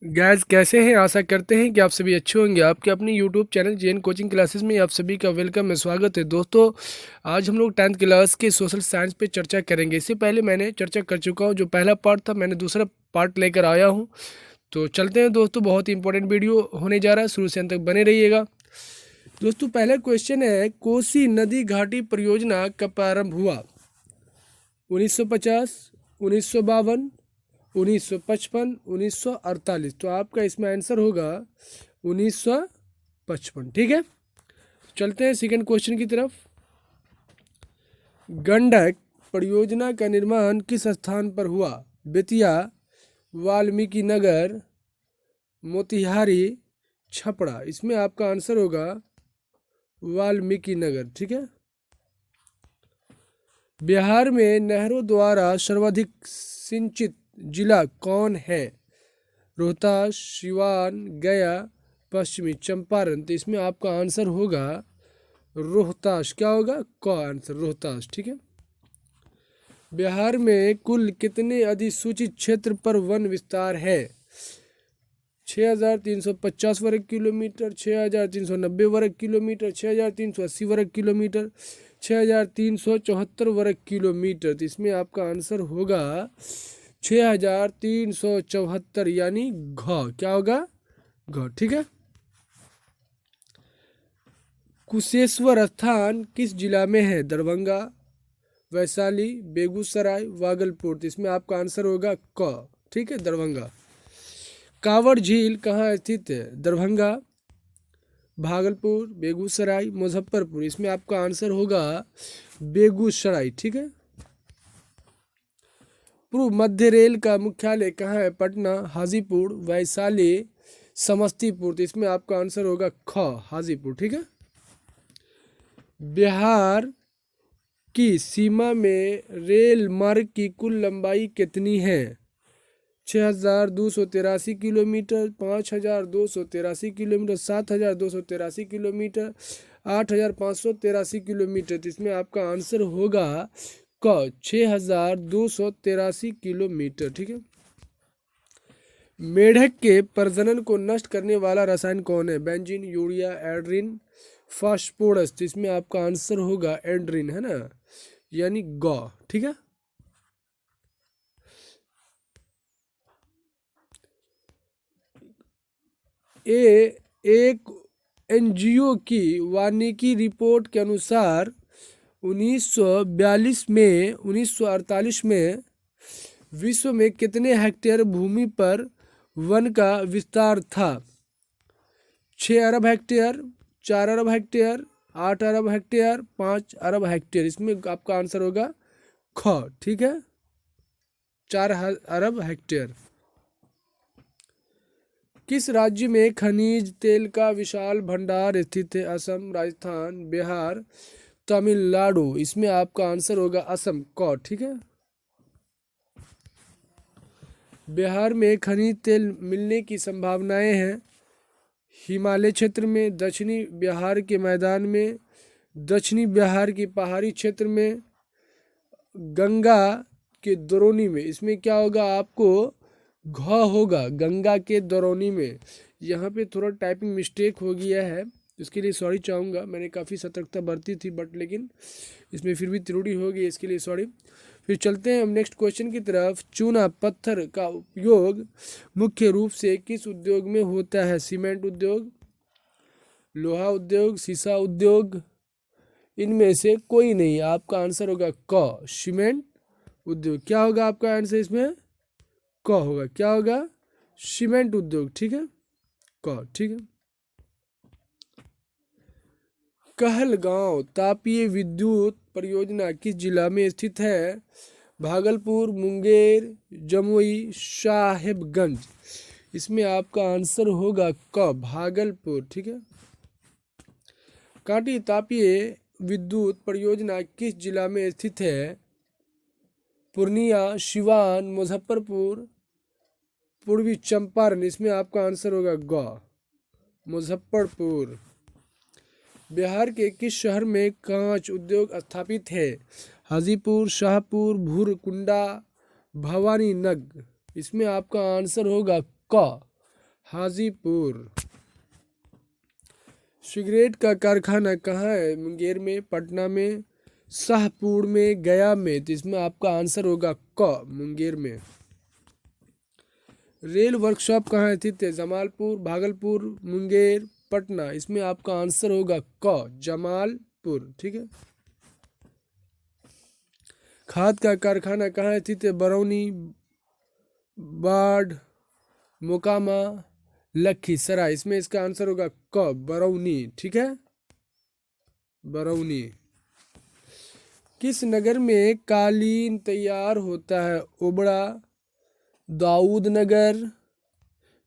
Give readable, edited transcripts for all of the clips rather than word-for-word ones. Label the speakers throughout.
Speaker 1: Gas कैसे हैं। आशा करते हैं कि आप सभी अच्छे होंगे। आपके अपने यूट्यूब चैनल जेन कोचिंग क्लासेस में आप सभी का वेलकम है, स्वागत है। दोस्तों, आज हम लोग 10th क्लास के सोशल साइंस पे चर्चा करेंगे। इससे पहले मैंने चर्चा कर चुका हूँ, जो पहला पार्ट था मैंने दूसरा पार्ट लेकर आया हूँ। तो चलते हैं दोस्तों, बहुत ही इंपॉर्टेंट वीडियो होने जा रहा है, शुरू से अंत तक बने रहिएगा। दोस्तों, पहला क्वेश्चन है, कोसी नदी घाटी परियोजना कब प्रारंभ हुआ? 1950, 1952, 1955, 1948। तो आपका इसमें आंसर होगा 1955। ठीक है, चलते हैं सेकंड क्वेश्चन की तरफ। गंडक परियोजना का निर्माण किस स्थान पर हुआ? बेतिया, वाल्मीकि नगर, मोतिहारी, छपरा। इसमें आपका आंसर होगा वाल्मीकि नगर। ठीक है, बिहार में नहरों द्वारा सर्वाधिक सिंचित जिला कौन है? रोहतास, सिवान, गया, पश्चिमी चंपारण। तो इसमें आपका आंसर होगा रोहतास। क्या होगा? क आंसर, रोहतास। ठीक है, बिहार में कुल कितने अधिसूचित क्षेत्र पर वन विस्तार है? 6,350 वर्ग किलोमीटर, 6,390 वर्ग किलोमीटर, 6,380 वर्ग किलोमीटर, 6,374 वर्ग किलोमीटर। तो इसमें आपका आंसर होगा 6,374, यानी घ। क्या होगा? घ। ठीक है, कुशेश्वर स्थान किस जिला में है? दरभंगा, वैशाली, बेगूसराय, भागलपुर। तो इसमें आपका आंसर होगा क। ठीक है, दरभंगा। कांवड़ झील कहाँ स्थित है? दरभंगा, भागलपुर, बेगूसराय, मुजफ्फरपुर। इसमें आपका आंसर होगा बेगूसराय। ठीक है, पूर्व मध्य रेल का मुख्यालय कहाँ है? पटना, हाजीपुर, वैशाली, समस्तीपुर। तो इसमें आपका आंसर होगा ख, हाजीपुर। ठीक है, बिहार की सीमा में रेल मार्ग की कुल लंबाई कितनी है? 6,283 किलोमीटर, 5,283 किलोमीटर, 7,283 किलोमीटर, 8,583 किलोमीटर। तो इसमें आपका आंसर होगा क, 6,283 किलोमीटर। ठीक है, मेढक के प्रजनन को नष्ट करने वाला रसायन कौन है? Benzene, urea, Adrian, phosphorus. तो इसमें आपका आंसर होगा एड्रिन, है ना, यानी ग। ठीक है, एक एनजीओ की वानिकी रिपोर्ट के अनुसार 1942 में 1948 में विश्व में कितने हेक्टेयर भूमि पर वन का विस्तार था? 6 अरब हेक्टेयर, 4 अरब हेक्टेयर, 8 अरब हेक्टेयर, 5 अरब हेक्टेयर। इसमें आपका आंसर होगा ख। ठीक है, 4 अरब हेक्टेयर। किस राज्य में खनिज तेल का विशाल भंडार स्थित है? असम, राजस्थान, बिहार, तमिलनाडु। इसमें आपका आंसर होगा असम, क। ठीक है, बिहार में खनिज तेल मिलने की संभावनाएं हैं हिमालय क्षेत्र में, दक्षिणी बिहार के मैदान में, दक्षिणी बिहार की पहाड़ी क्षेत्र में, गंगा के दरोनी में। इसमें क्या होगा? आपको घ होगा, गंगा के दरौनी में। यहाँ पे थोड़ा टाइपिंग मिस्टेक हो गया है, इसके लिए सॉरी चाहूँगा। मैंने काफ़ी सतर्कता बरती थी, बट लेकिन इसमें फिर भी त्रुटि हो गई, इसके लिए सॉरी। फिर चलते हैं हम नेक्स्ट क्वेश्चन की तरफ। चूना पत्थर का उपयोग मुख्य रूप से किस उद्योग में होता है? सीमेंट उद्योग, लोहा उद्योग, शीशा उद्योग। इनमें से कोई नहीं। आपका आंसर होगा क, सीमेंट उद्योग। क्या होगा आपका आंसर इसमें? क होगा। क्या होगा? सीमेंट उद्योग। ठीक है, क। ठीक है, कहलगांव तापीय विद्युत परियोजना किस जिला में स्थित है? भागलपुर, मुंगेर, जमुई, साहेबगंज। इसमें आपका आंसर होगा क, भागलपुर। ठीक है, कांटी तापीय विद्युत परियोजना किस जिला में स्थित है? पूर्णिया, सिवान, मुजफ्फरपुर, पूर्वी चंपारण। इसमें आपका आंसर होगा ग, मुजफ्फरपुर। बिहार के किस शहर में कांच उद्योग स्थापित है? हाजीपुर, शाहपुर, भूरकुंडा, भवानीनगर। इसमें आपका आंसर होगा क, हाजीपुर। सिगरेट का कारखाना कहाँ है? मुंगेर में, पटना में, शाहपुर में, गया में। तो इसमें आपका आंसर होगा क, मुंगेर में। रेल वर्कशॉप कहाँ स्थित है? जमालपुर, भागलपुर, मुंगेर, पटना। इसमें आपका आंसर होगा क, जमालपुर। ठीक है। खाद का कारखाना कहाँ स्थित है? बरौनी, बाढ़, मोकामा, लखीसराय। इसमें इसका आंसर होगा क, बरौनी। ठीक है, बरौनी। किस नगर में कालीन तैयार होता है? ओबड़ा, दाऊद नगर,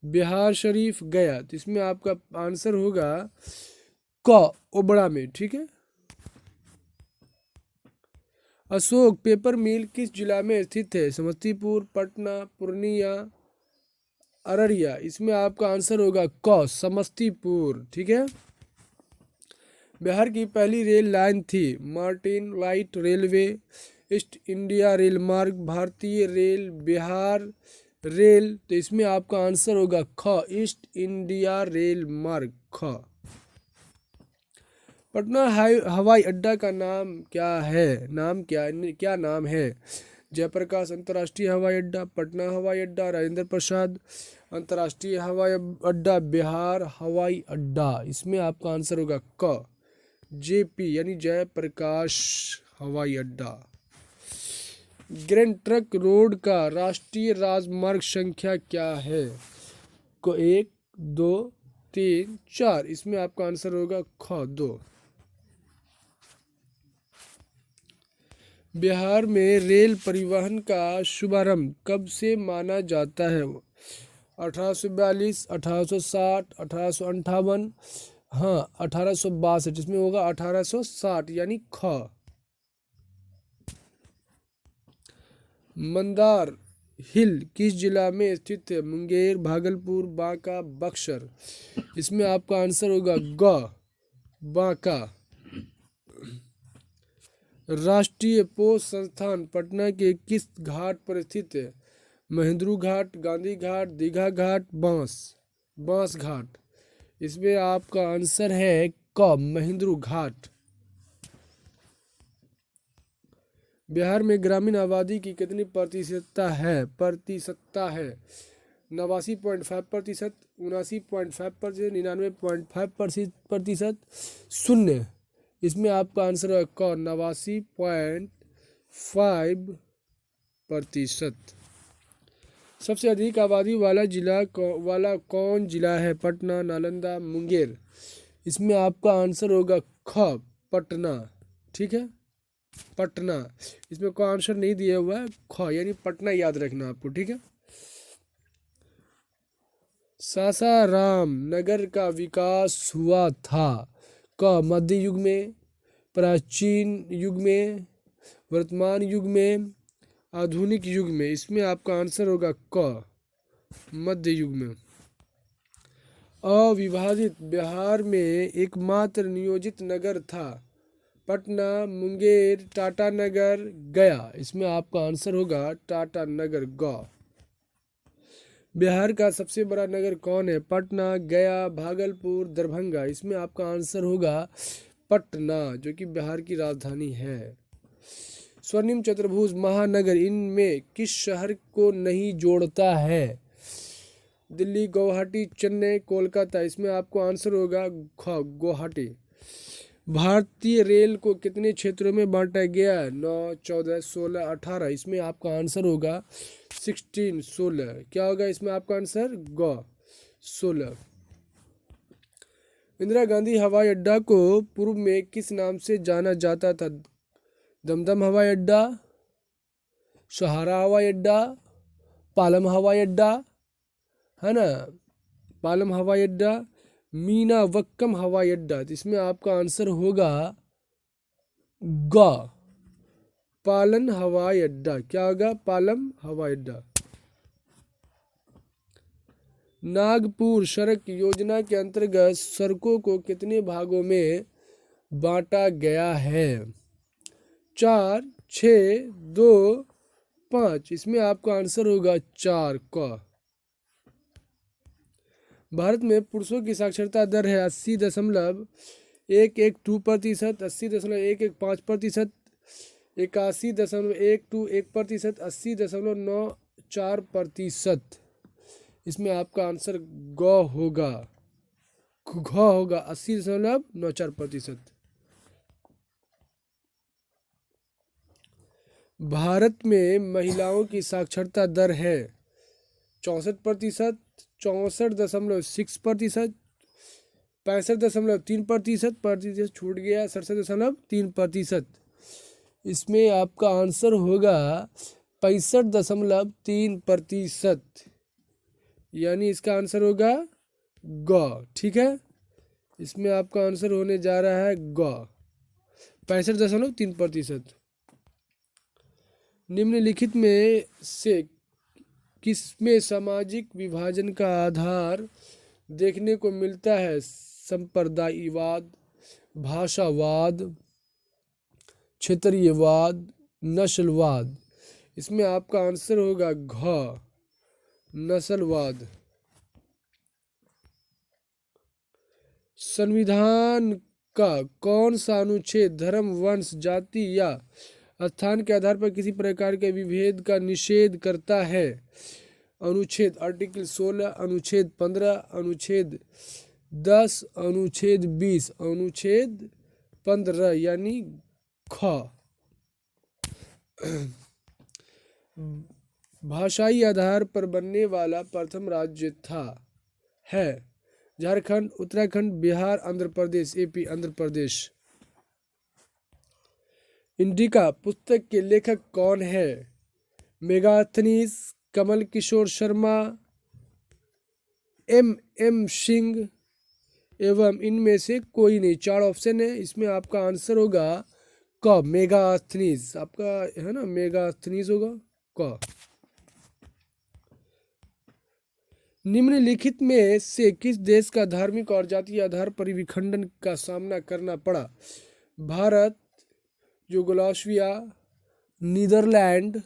Speaker 1: बिहार शरीफ, गया। तो इसमें आपका आंसर होगा क, ओबड़ा में। ठीक है। अशोक पेपर मिल किस जिला में स्थित है? समस्तीपुर, पटना, पूर्णिया, अररिया। इसमें आपका आंसर होगा क, समस्तीपुर। ठीक है। बिहार की पहली रेल लाइन थी? Martin light railway, east India rail मार्ग, भारतीय रेल, बिहार रेल। तो इसमें आपका आंसर होगा ख, ईस्ट इंडिया रेल मार्ग, ख। पटना हवाई अड्डा का नाम क्या है? क्या नाम है? जयप्रकाश अंतर्राष्ट्रीय हवाई अड्डा, पटना हवाई अड्डा, राजेंद्र प्रसाद अंतर्राष्ट्रीय हवाई अड्डा, बिहार हवाई अड्डा। इसमें आपका आंसर होगा क, जेपी यानी जयप्रकाश हवाई अड्डा। ग्रैंड ट्रंक रोड का राष्ट्रीय राजमार्ग संख्या क्या है? को 1, 2, 3, 4। इसमें आपका आंसर होगा ख, 2। बिहार में रेल परिवहन का शुभारंभ कब से माना जाता है? 1842, 1860, 1858, हाँ 1862। इसमें होगा 1860 यानी ख। मंदार हिल किस जिला में स्थित है? मुंगेर, भागलपुर, बांका, बक्सर। इसमें आपका आंसर होगा ग, बांका। राष्ट्रीय पोस्ट संस्थान पटना के किस घाट पर स्थित है? महेंद्रू घाट, गांधी घाट, दीघा घाट, बांस घाट। इसमें आपका आंसर है क, महेंद्रू घाट। बिहार में ग्रामीण आबादी की कितनी प्रतिशतता है? 89.5%, 79.5%, 99.5%, शून्य। इसमें आपका आंसर है क, 89.5%। सबसे अधिक आबादी वाला कौन जिला है? पटना, नालंदा, मुंगेर। इसमें आपका आंसर होगा ख, पटना। ठीक है, पटना। इसमें कोई आंसर नहीं दिया हुआ है, ख यानी पटना याद रखना आपको। ठीक है। सासाराम नगर का विकास हुआ था? क, मध्य युग में, प्राचीन युग में, वर्तमान युग में, आधुनिक युग में। इसमें आपका आंसर होगा क, मध्य युग में। अविभाजित बिहार में एकमात्र नियोजित नगर था? पटना, मुंगेर, टाटानगर, गया। इसमें आपका आंसर होगा टाटानगर, ग। बिहार का सबसे बड़ा नगर कौन है? पटना, गया, भागलपुर, दरभंगा। इसमें आपका आंसर होगा पटना, जो कि बिहार की राजधानी है। स्वर्णिम चतुर्भुज महानगर इनमें किस शहर को नहीं जोड़ता है? दिल्ली, गुवाहाटी, चेन्नई, कोलकाता। इसमें आपको आंसर होगा ख, गुवाहाटी। भारतीय रेल को कितने क्षेत्रों में बांटा गया है? 9, 14, 16, 18। इसमें आपका आंसर होगा 16, 16। क्या होगा इसमें आपका आंसर? ग, 16। इंदिरा गांधी हवाई अड्डा को पूर्व में किस नाम से जाना जाता था? दमदम हवाई अड्डा, सहारा हवाई अड्डा, पालम हवाई अड्डा, है ना, पालम हवाई अड्डा, मीनावक्कम हवाई अड्डा। तो इसमें आपका आंसर होगा ग, पालन हवाई अड्डा। क्या होगा? पालम हवाई अड्डा। नागपुर सड़क योजना के अंतर्गत सड़कों को कितने भागों में बांटा गया है? 4, 6, 2, 5। इसमें आपका आंसर होगा 4, क। भारत में पुरुषों की साक्षरता दर है 80.112%, 80.115%, 81.121%, 80.94%। इसमें आपका आंसर ग होगा, घ होगा, 80.94%। भारत में महिलाओं की साक्षरता दर है 64%, 64.6%, 65.3%, प्रतिशत छूट गया 67.3%। इसमें आपका आंसर होगा 65.3%, यानी इसका आंसर होगा ग। ठीक है, इसमें आपका आंसर होने जा रहा है ग, 65.3%। निम्नलिखित में से किसमें सामाजिक विभाजन का आधार देखने को मिलता है? संप्रदायवाद, भाषावाद, क्षेत्रीयवाद, नस्लवाद। इसमें आपका आंसर होगा घ, नस्लवाद। संविधान का कौन सा अनुच्छेद धर्म, वंश, जाति या स्थान के आधार पर किसी प्रकार के विभेद का निषेध करता है? अनुच्छेद आर्टिकल 16, अनुच्छेद 15, अनुच्छेद 10, अनुच्छेद 20, अनुच्छेद 15, यानी ख। भाषाई आधार पर बनने वाला प्रथम राज्य है झारखंड, उत्तराखंड, बिहार, आंध्र प्रदेश, एपी, आंध्र प्रदेश। इंडिका पुस्तक के लेखक कौन है? मेगास्थनीज, कमल किशोर शर्मा, एम सिंह, एवं इनमें से कोई नहीं। 4 ऑप्शन है, इसमें आपका आंसर होगा क, मेगास्थनीज। आपका है ना, मेगास्थनीज होगा क। निम्नलिखित में से किस देश का धार्मिक और जातीय आधार पर विखंडन का सामना करना पड़ा? Bharat, Yugoslavia, Netherland.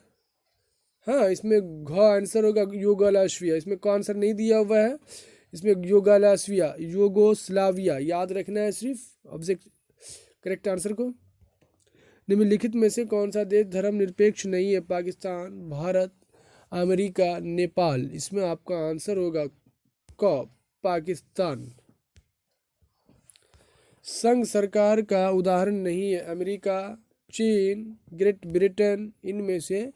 Speaker 1: हाँ, इसमें घ आंसर होगा यूगोस्लाविया। इसमें कौन आंसर नहीं दिया हुआ है, इसमें यूगोस्लाविया याद रखना है सिर्फ ऑब्जेक्ट करेक्ट आंसर को। निम्नलिखित में से कौन सा देश धर्मनिरपेक्ष नहीं है? पाकिस्तान, भारत, अमेरिका, नेपाल। इसमें आपका आंसर होगा क, पाकिस्तान। संघ सरकार का उदाहरण नहीं है? अमेरिका, चीन, ग्रेट ब्रिटेन, इनमें से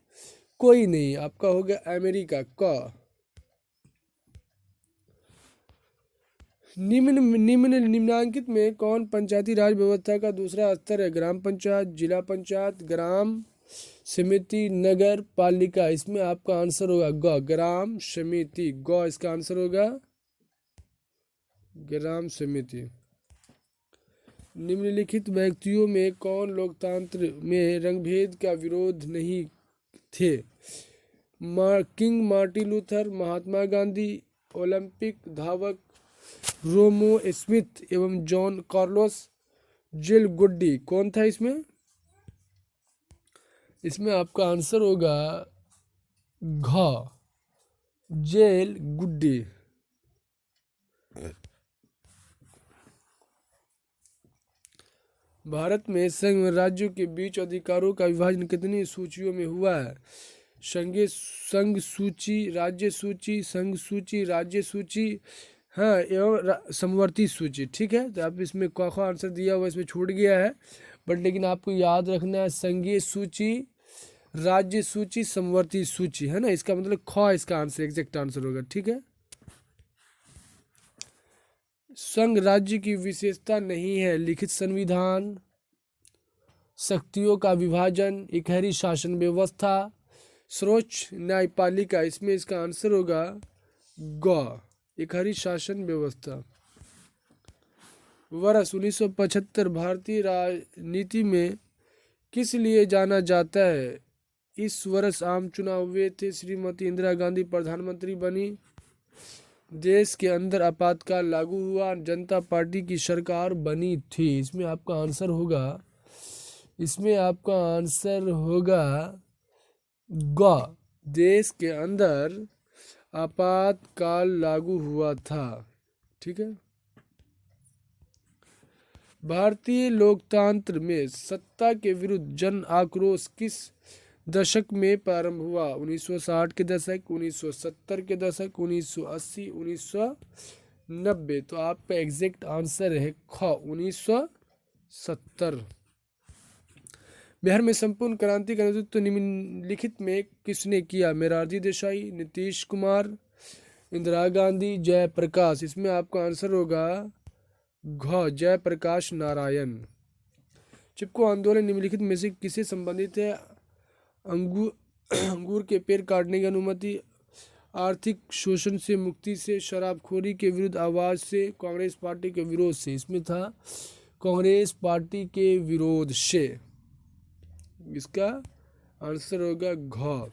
Speaker 1: कोई नहीं। आपका हो गया अमेरिका क। निम्नांकित में कौन पंचायती राज व्यवस्था का दूसरा स्तर है? ग्राम पंचायत, जिला पंचायत, ग्राम समिति, नगर पालिका। इसमें आपका आंसर होगा ग, ग्राम समिति। ग इसका आंसर होगा ग्राम समिति। निम्नलिखित व्यक्तियों में कौन लोकतंत्र में रंगभेद का विरोध नहीं थे? King Martin Luther, Mahatma Gandhi, Olympic धावक रोमो स्मिथ एवं जॉन कार्लोस जेल गुड्डी। कौन था इसमें? इसमें आपका आंसर होगा घ, जेल गुड्डी। भारत में संघ राज्यों के बीच अधिकारों का विभाजन कितनी सूचियों में हुआ है? संघ सूची, राज्य सूची, संघ सूची, राज्य सूची, हाँ, एवं समवर्ती सूची। ठीक है, तो आप इसमें क आंसर दिया हुआ, इसमें छूट गया है, बट लेकिन आपको याद रखना है संघीय सूची, राज्य सूची, समवर्ती सूची, है ना। इसका मतलब ख इसका आंसर एग्जैक्ट आंसर होगा। ठीक है, संघ राज्य की विशेषता नहीं है? लिखित संविधान, शक्तियों का विभाजन, इकहरी शासन व्यवस्था, सर्वोच्च न्यायपालिका। इसमें इसका आंसर होगा ग, इकहरी शासन व्यवस्था। वर्ष 1975 भारतीय राजनीति में किस लिए जाना जाता है? इस वर्ष आम चुनाव हुए थे, श्रीमती इंदिरा गांधी प्रधानमंत्री बनी, देश के अंदर आपातकाल लागू हुआ, जनता पार्टी की सरकार बनी थी। इसमें आपका आंसर होगा, इसमें आपका आंसर होगा ग, देश के अंदर आपातकाल लागू हुआ था। ठीक है। भारतीय लोकतंत्र में सत्ता के विरुद्ध जन आक्रोश किस दशक में प्रारंभ हुआ? 1960 के दशक, 1970 के दशक, 1980, 1990। तो आपका एग्जैक्ट आंसर है ख 1970। बिहार में संपूर्ण क्रांति का नेतृत्व निम्नलिखित में किसने किया? मोरारजी देसाई, नीतीश कुमार, इंदिरा गांधी, जयप्रकाश। इसमें आपका आंसर होगा घ जयप्रकाश नारायण। चिपको आंदोलन निम्नलिखित में से किससे संबंधित है? अंगूर के पेड़ काटने की अनुमति, आर्थिक शोषण से मुक्ति से, शराबखोरी के विरुद्ध आवाज से, कांग्रेस पार्टी के विरोध से। इसमें था कांग्रेस पार्टी के विरोध से। इसका आंसर होगा घ।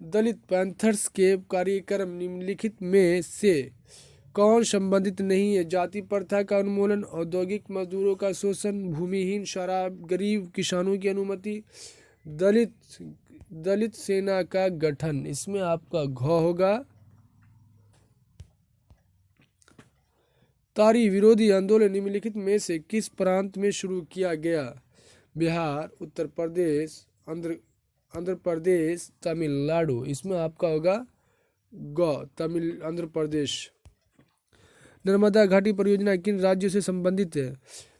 Speaker 1: दलित पैंथर्स के कार्यक्रम निम्नलिखित में से कौन संबंधित नहीं है? जाति प्रथा का उन्मूलन, औद्योगिक मजदूरों का शोषण, भूमिहीन शराब, गरीब किसानों की अनुमति, दलित सेना का गठन। इसमें आपका घ होगा। तारी विरोधी आंदोलन निम्नलिखित में से किस प्रांत में शुरू किया गया? बिहार, उत्तर प्रदेश, आंध्र प्रदेश, तमिलनाडु। इसमें आपका होगा ग आंध्र प्रदेश। नर्मदा घाटी परियोजना किन राज्यों से संबंधित है?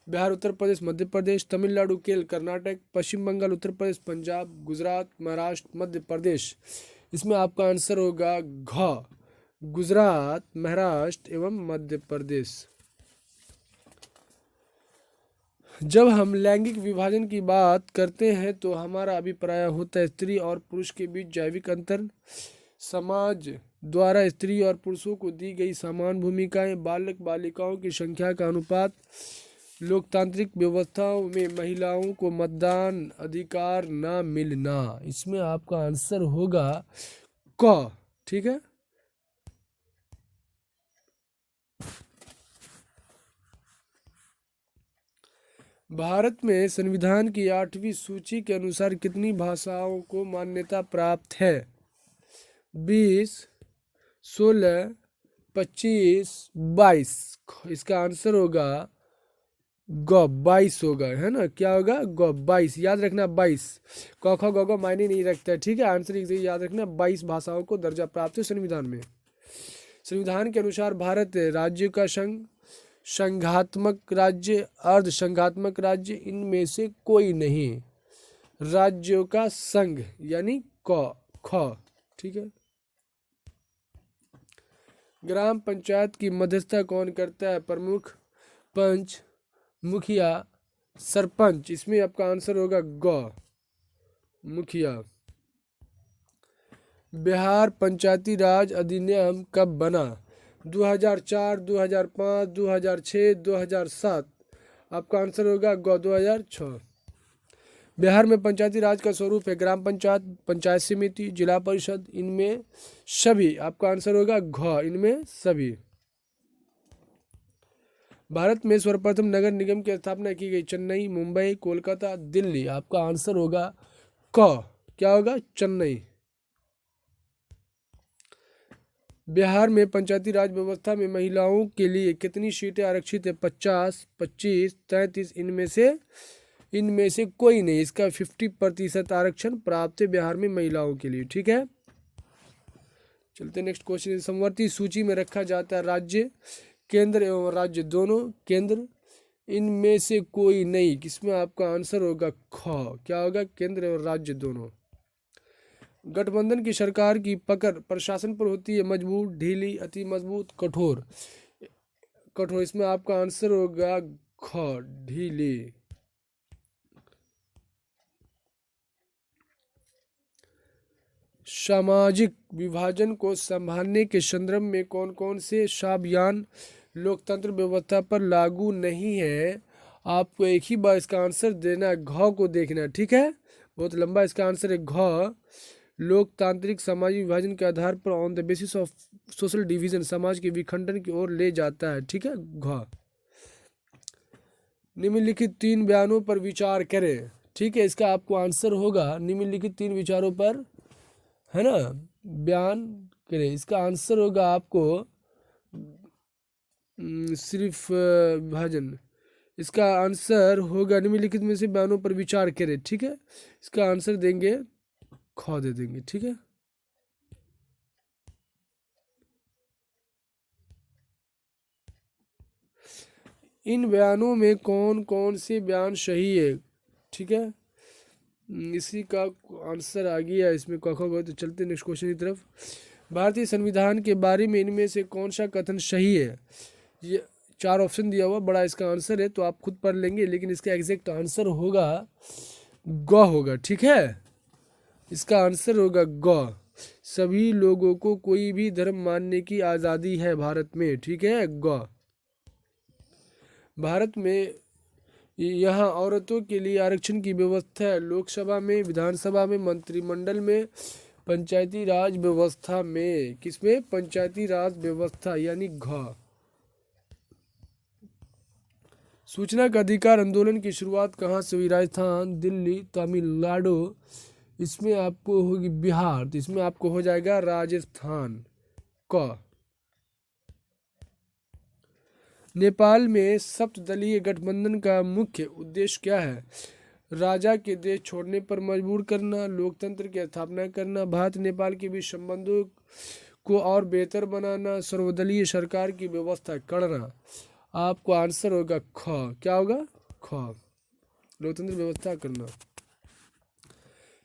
Speaker 1: बिहार, उत्तर प्रदेश, मध्य प्रदेश, तमिलनाडु, केरल, कर्नाटक, पश्चिम बंगाल, उत्तर प्रदेश, पंजाब, गुजरात, महाराष्ट्र, मध्य प्रदेश। इसमें आपका आंसर होगा घ गुजरात, महाराष्ट्र एवं मध्य प्रदेश। जब हम लैंगिक विभाजन की बात करते हैं तो हमारा अभिप्राय होता है स्त्री और पुरुष के बीच जैविक अंतर, समाज द्वारा स्त्री और पुरुषों को दी गई समान भूमिकाएं, बालक बालिकाओं की संख्या का अनुपात, लोकतांत्रिक व्यवस्थाओं में महिलाओं को मतदान अधिकार न मिलना। इसमें आपका आंसर होगा क। ठीक है। भारत में संविधान की 8वीं सूची के अनुसार कितनी भाषाओं को मान्यता प्राप्त है? 20, 16, 25, 22। इसका आंसर होगा ग 22 होगा, है ना। क्या होगा? ग 22। याद रखना 22। क ख ग घ मायने नहीं रखता है, ठीक है। आंसर याद रखना 22 भाषाओं को दर्जा प्राप्त है संविधान में। संविधान के अनुसार भारत राज्य का संघ, संघात्मक राज्य, अर्ध संघात्मक राज्य, इनमें से कोई नहीं। राज्यों का संघ यानी क ख। ठीक है। ग्राम पंचायत की मध्यस्थता कौन करता है? प्रमुख, पंच, मुखिया, सरपंच। इसमें आपका आंसर होगा ग मुखिया। बिहार पंचायती राज अधिनियम कब बना? 2004, 2005, 2006, 2007। आपका आंसर होगा ग 2006। बिहार में पंचायती राज का स्वरूप है ग्राम पंचायत, पंचायत समिति, जिला परिषद, इनमें सभी। आपका आंसर होगा घ इनमें सभी। भारत में सर्वप्रथम नगर निगम की स्थापना की गई? चेन्नई, मुंबई, कोलकाता, दिल्ली। आपका आंसर होगा क। क्या होगा? चेन्नई। बिहार में पंचायती राज व्यवस्था में महिलाओं के लिए कितनी सीटें आरक्षित है? 50, 25, 33। इनमें से कोई नहीं। इसका 50% आरक्षण प्राप्त है बिहार में महिलाओं के लिए। ठीक है। चलते नेक्स्ट क्वेश्चन। समवर्ती सूची में रखा जाता है राज्य, केंद्र एवं राज्य दोनों। केंद्र, इनमें से कोई नहीं। किसमें आपका आंसर होगा ख। क्या होगा? केंद्र एवं राज्य दोनों। गठबंधन की सरकार की पकड़ प्रशासन पर होती है मजबूत, ढीली, अति मजबूत, कठोर। कठोर। इसमें आपका आंसर होगा ख ढीली। सामाजिक विभाजन को संभालने के संदर्भ में कौन कौन से अभियान लोकतंत्र व्यवस्था पर लागू नहीं है? आपको एक ही बार इसका आंसर देना है, घ को देखना है। ठीक है। बहुत लंबा इसका आंसर है घ। लोकतांत्रिक सामाजिक विभाजन के आधार पर on the basis of social division, समाज के विखंडन की ओर ले जाता है। ठीक है। घ। निम्नलिखित 3 बयानों पर विचार करें। ठीक है। इसका आपको आंसर होगा निम्नलिखित 3 विचारों पर, है ना, बयान करें। इसका आंसर होगा आपको सिर्फ विभाजन। इसका आंसर होगा निम्नलिखित में से बयानों पर विचार करें, ठीक है। इसका आंसर देंगे ख दे देंगे, ठीक है। इन बयानों में कौन कौन से बयान सही है, ठीक है। इसी का आंसर आ गया इसमें क ख ग। तो चलते नेक्स्ट क्वेश्चन की तरफ। भारतीय संविधान के बारे में इनमें से कौन सा कथन सही है। ये 4 ऑप्शन दिया हुआ, बड़ा इसका आंसर है तो आप खुद पढ़ लेंगे, लेकिन इसका एग्जैक्ट आंसर होगा ग होगा, ठीक है। इसका आंसर होगा ग। सभी लोगों को कोई भी धर्म मानने की आज़ादी है भारत में, ठीक है, ग। भारत में यहाँ औरतों के लिए आरक्षण की व्यवस्था है, लोकसभा में, विधानसभा में, मंत्रिमंडल में, पंचायती राज व्यवस्था में। किसमें? पंचायती राज व्यवस्था, यानी घ। सूचना का अधिकार आंदोलन की शुरुआत कहाँ से हुई? राजस्थान, दिल्ली, तमिलनाडु। इसमें आपको होगी बिहार, तो इसमें आपको हो जाएगा राजस्थान क। नेपाल में सप्तदलीय गठबंधन का मुख्य उद्देश्य क्या है? राजा के देश छोड़ने पर मजबूर करना, लोकतंत्र की स्थापना करना, भारत नेपाल के बीच संबंधों को और बेहतर बनाना, सर्वदलीय सरकार की व्यवस्था करना। आपको आंसर होगा ख। क्या होगा? ख, लोकतंत्र व्यवस्था करना।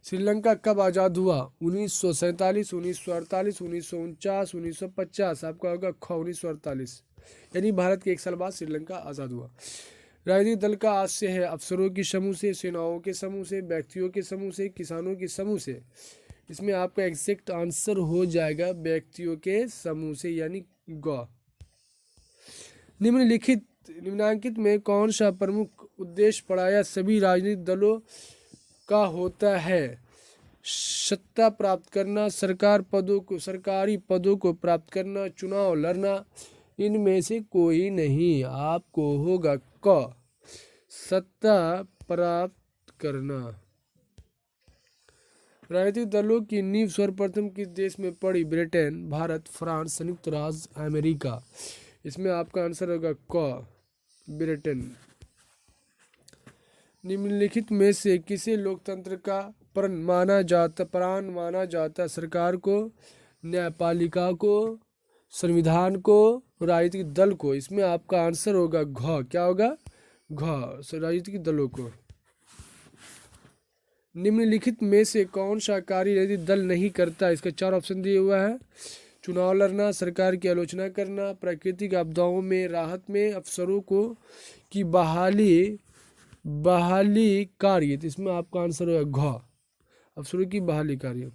Speaker 1: श्रीलंका कब आज़ाद हुआ? 1947, 1948, 1949, 1950। आपका होगा ख, 1948, यानी भारत के 1 साल बाद श्रीलंका आज़ाद हुआ। राजनीतिक दल का आशय है अफसरों के समूह से, सेनाओं के समूह से, व्यक्तियों के समूह से, किसानों के समूह से। इसमें आपका एग्जैक्ट आंसर हो जाएगा व्यक्तियों के समूह से, यानी ग। निम्नांकित में कौन सा प्रमुख उद्देश्य प्रायः सभी राजनीतिक दलों का होता है? सत्ता प्राप्त करना, सरकारी पदों को प्राप्त करना, चुनाव लड़ना। इनमें से कोई नहीं। आपको होगा क, सत्ता प्राप्त करना। राजनीतिक दलों की नींव सर्वप्रथम किस देश में पड़ी? ब्रिटेन, भारत, फ्रांस, संयुक्त राज्य अमेरिका। इसमें आपका आंसर होगा क, ब्रिटेन। निम्नलिखित में से किसे लोकतंत्र का प्राण माना जाता? सरकार को, न्यायपालिका को, संविधान को, राजनीतिक दल को। इसमें आपका आंसर होगा घ। क्या होगा? घ, राजनीतिक दलों को। निम्नलिखित में से कौन सा कार्य राजनीतिक दल नहीं करता? इसका 4 ऑप्शन दिए हुआ है। चुनाव लड़ना, सरकार की आलोचना करना, प्राकृतिक आपदाओं में राहत में, अफसरों को की बहाली कार्य। तो इसमें आपका आंसर होगा घ, अफसरों की बहाली कार्य।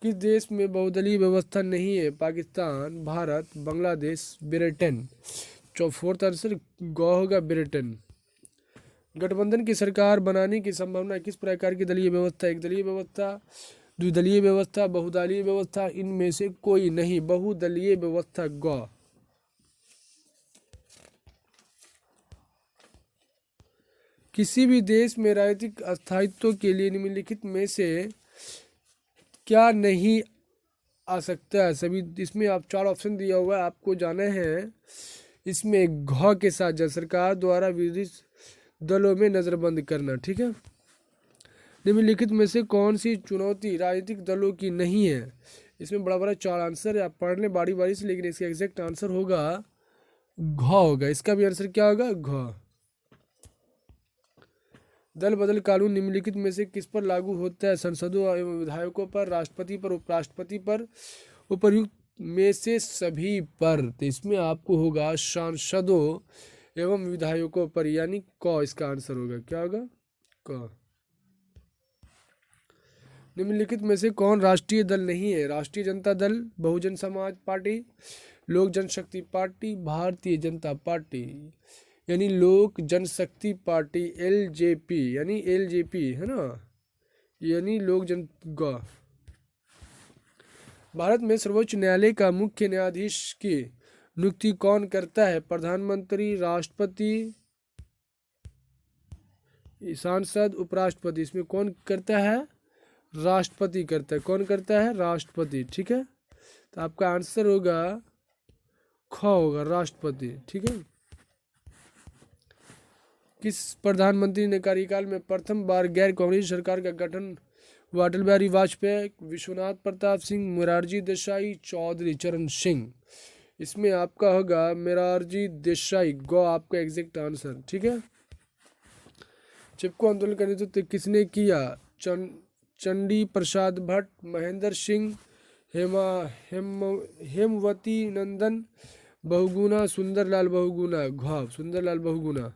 Speaker 1: किस देश में बहुदलीय व्यवस्था नहीं है? Pakistan, Bharat, Bangladesh, Britain. 4th answer ग होगा, ब्रिटेन। गठबंधन की सरकार बनाने की संभावना किस प्रकार की दलीय व्यवस्था? एक दलीय व्यवस्था, द्विदलीय व्यवस्था, बहुदलीय व्यवस्था। इनमें से कोई नहीं। बहुदलीय व्यवस्था, ग। किसी भी देश में राजनीतिक स्थायित्व के लिए निम्नलिखित में से क्या नहीं आ सकता है? सभी इसमें आप 4 ऑप्शन दिया हुआ है, आपको जाना है। इसमें घ के साथ जब सरकार द्वारा विरोधी दलों में नजरबंद करना, ठीक है। निम्नलिखित में से कौन सी चुनौती राजनीतिक दलों की नहीं है? इसमें बड़ा बड़ा 4 आंसर है, आप पढ़ लें बारी बारी से, लेकिन इसका एग्जैक्ट आंसर होगा घ होगा। इसका भी आंसर क्या होगा? घ। दल बदल कानून निम्नलिखित में से किस पर लागू होता है? सांसदों एवं विधायकों पर, राष्ट्रपति पर, उपराष्ट्रपति पर, उपर्युक्त में से सभी पर। तो इसमें आपको होगा सांसदों एवं विधायकों पर, यानी क। इसका आंसर होगा क्या होगा? क। निम्नलिखित में से कौन राष्ट्रीय दल नहीं है? राष्ट्रीय जनता दल, बहुजन समाज पार्टी, लोक जनशक्ति पार्टी, भारतीय जनता पार्टी। यानी लोक जनशक्ति पार्टी, LJP, यानी LJP है ना, यानी लोक जन ग। भारत में सर्वोच्च न्यायालय का मुख्य न्यायाधीश की नियुक्ति कौन करता है? प्रधानमंत्री, राष्ट्रपति, सांसद, उपराष्ट्रपति। इसमें कौन करता है? राष्ट्रपति करता है। कौन करता है? राष्ट्रपति, ठीक है। तो आपका आंसर होगा ख होगा राष्ट्रपति। ठीक है। किस प्रधानमंत्री ने कार्यकाल में प्रथम बार गैर कांग्रेस सरकार का गठन हुआ? अटल बिहारी वाजपेयी, विश्वनाथ प्रताप सिंह, मोरारजी देसाई, चौधरी चरण सिंह। इसमें आपका होगा मोरारजी देसाई, गो आपका एग्जैक्ट आंसर। ठीक है। चिपको आंदोलन का नेतृत्व किसने किया? चंडी प्रसाद भट्ट, महेंद्र सिंह, हेमवती नंदन बहुगुणा, सुंदरलाल बहुगुणा, घ सुंदरलाल बहुगुणा।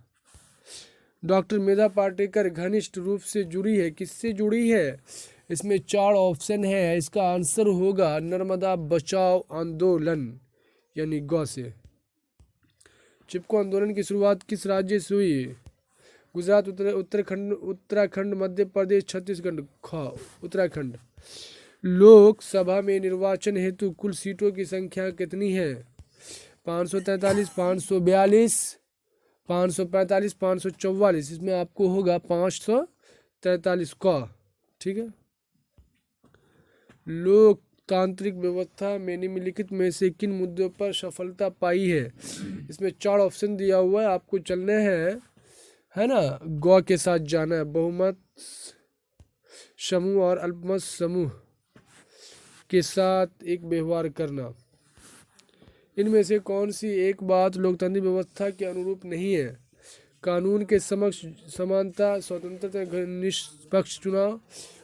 Speaker 1: डॉक्टर मेधा पाटेकर घनिष्ठ रूप से जुड़ी है, किससे जुड़ी है? इसमें 4 ऑप्शन है, इसका आंसर होगा नर्मदा बचाओ आंदोलन यानी गौ से। चिपको आंदोलन की शुरुआत किस राज्य से हुई? गुजरात, उत्तराखंड, मध्य प्रदेश, छत्तीसगढ़। ख उत्तराखंड। लोकसभा में निर्वाचन हेतु कुल सीटों की संख्या कितनी है? 543, 542, 545, 544। इसमें आपको होगा 543 का। ठीक है। लोकतांत्रिक व्यवस्था में निम्नलिखित में से किन मुद्दों पर सफलता पाई है? इसमें 4 ऑप्शन दिया हुआ है, आपको चलने हैं, है ना, गौ के साथ जाना है। बहुमत समूह और अल्पमत समूह के साथ एक व्यवहार करना। इनमें से कौन सी एक बात लोकतांत्रिक व्यवस्था के अनुरूप नहीं है? कानून के समक्ष समानता, स्वतंत्रता, निष्पक्ष चुनाव,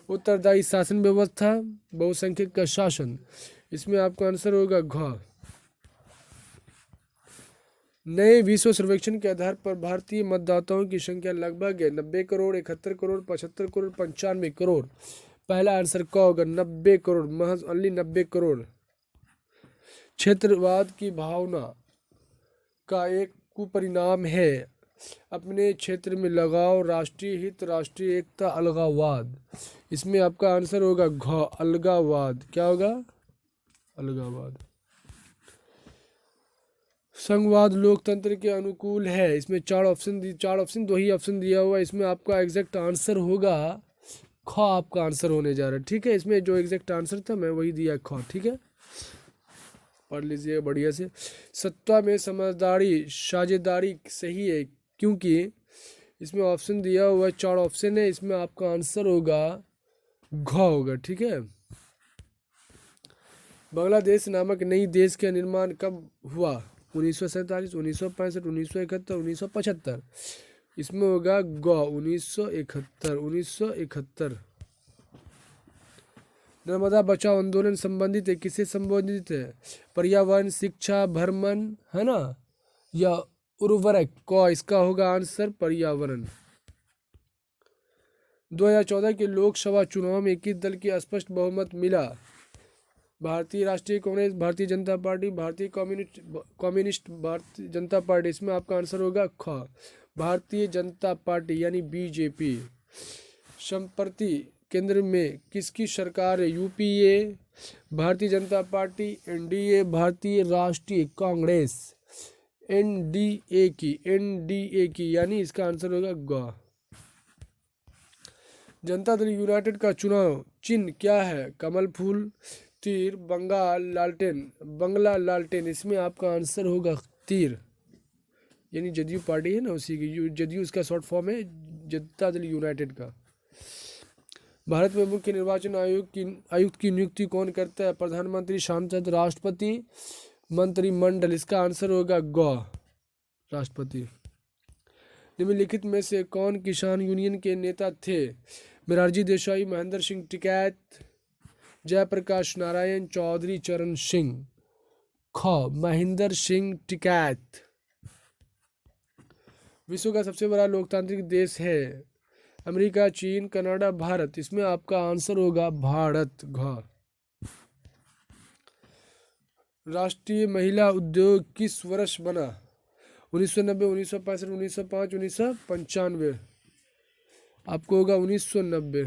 Speaker 1: उत्तरदायी शासन व्यवस्था, बहुसंख्यक का शासन। इसमें आपका आंसर होगा घ। नए विश्व सर्वेक्षण के आधार पर भारतीय मतदाताओं की संख्या लगभग है 90 करोड़, 71 करोड़, 75 करोड़, 95 करोड़। पहला आंसर क होगा 90 करोड़, महज ओनली 90 करोड़। क्षेत्रवाद की भावना का एक कुपरिणाम है अपने क्षेत्र में लगाव, राष्ट्रीय हित, राष्ट्रीय एकता, अलगाववाद। इसमें आपका आंसर होगा घ अलगाववाद। क्या होगा? अलगाववाद। संघवाद लोकतंत्र के अनुकूल है। इसमें 4 ऑप्शन 2 ही ऑप्शन दिया हुआ है। इसमें आपका एग्जैक्ट आंसर होगा ख, आपका आंसर होने जा रहा है। ठीक है। इसमें जो एग्जैक्ट आंसर था मैं वही दिया ख। ठीक है, पढ़ लीजिए बढ़िया से। सत्ता में समझदारी साझेदारी सही है क्योंकि इसमें ऑप्शन दिया हुआ है, 4 ऑप्शन है, इसमें आपका आंसर होगा घ होगा। ठीक है। बांग्लादेश नामक नई देश का निर्माण कब हुआ? 1947, 1965, 1971, 1975। इसमें होगा ग 1971, 1971। नर्मदा बचाओ आंदोलन संबंधित है, किससे संबंधित है? पर्यावरण, शिक्षा, भ्रमण, है ना, या उर्वरक को? इसका होगा आंसर पर्यावरण। 2014 के लोकसभा चुनाव में किस दल की स्पष्ट बहुमत मिला? भारतीय राष्ट्रीय कांग्रेस, भारतीय जनता पार्टी, भारतीय कम्युनिस्ट भारतीय जनता पार्टी। इसमें आपका आंसर होगा ख भारतीय जनता पार्टी यानी बीजेपी। संप्रति केंद्र में किसकी सरकार है? UPA, Bharatiya Janata party, NDA, भारतीय राष्ट्रीय कांग्रेस। एनडीए की यानी इसका आंसर होगा ग। जनता दल यूनाइटेड का चुनाव चिन्ह क्या है? कमल फूल, तीर, बंगला लालटेन। इसमें आपका आंसर होगा तीर, यानी जदयू पार्टी है ना, उसी की जदयू इसका शॉर्ट फॉर्म है, जनता दल यूनाइटेड का। भारत में मुख्य निर्वाचन आयुक्त की नियुक्ति कौन करता है? प्रधानमंत्री, सांसद, राष्ट्रपति, मंत्रिमंडल। इसका आंसर होगा ग राष्ट्रपति। निम्नलिखित में से कौन किसान यूनियन के नेता थे? मोरारजी देसाई, महेंद्र सिंह टिकैत, जयप्रकाश नारायण, चौधरी चरण सिंह। ख महेंद्र सिंह टिकैत। विश्व का सबसे बड़ा लोकतांत्रिक देश है? अमेरिका, चीन, कनाडा, भारत। इसमें आपका आंसर होगा भारत घ। राष्ट्रीय महिला उद्योग किस वर्ष बना? 1990, 1965, 1905, 1995। आपको होगा 1990।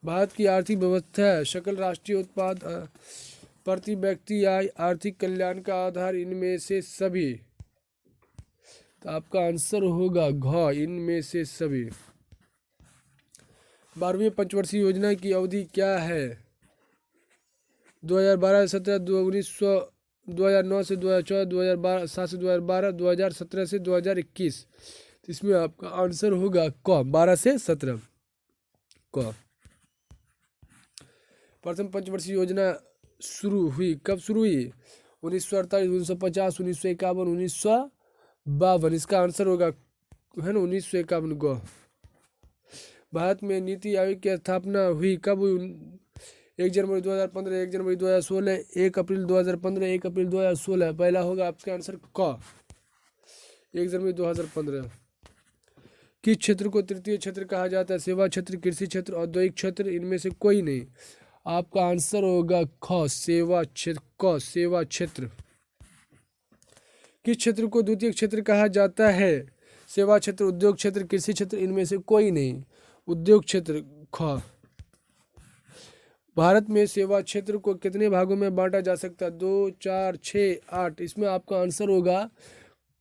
Speaker 1: भारत की आर्थिक व्यवस्था है सकल राष्ट्रीय उत्पाद, प्रति व्यक्ति आय, आर्थिक कल्याण का आधार, इनमें से सभी। तो आपका आंसर होगा घ इनमें से सभी। 12वीं पंचवर्षीय योजना की अवधि क्या है? 2012 से 17, 1900 2009 से 2014, 2007 से 2012, 2017 से 2021। तो इसमें आपका आंसर होगा क, 12 से 17 क। प्रथम पंचवर्षीय योजना शुरू हुई, कब शुरू हुई? 1948, 1950, 1951, 1952। इसका आंसर होगा है ना 1951 ग। भारत में नीति आयोग की स्थापना हुई कब हुई? 1 जनवरी 2015, 1 जनवरी 2016, 1 अप्रैल 2015, 1 अप्रैल 2016। पहला होगा आपका आंसर क, 1 जनवरी 2015। किस क्षेत्र को तृतीय क्षेत्र कहा जाता है? सेवा क्षेत्र, कृषि क्षेत्र, औद्योगिक क्षेत्र, इनमें से कोई नहीं। आपका आंसर होगा ख, सेवा क्षेत्र, क, सेवा क्षेत्र। किस क्षेत्र को द्वितीय क्षेत्र कहा जाता है? सेवा क्षेत्र, उद्योग क्षेत्र, कृषि क्षेत्र, इनमें से कोई नहीं। उद्योग क्षेत्र, ख। भारत में सेवा क्षेत्र को कितने भागों में बांटा जा सकता है? 2, 4, 6, 8। इसमें आपका आंसर होगा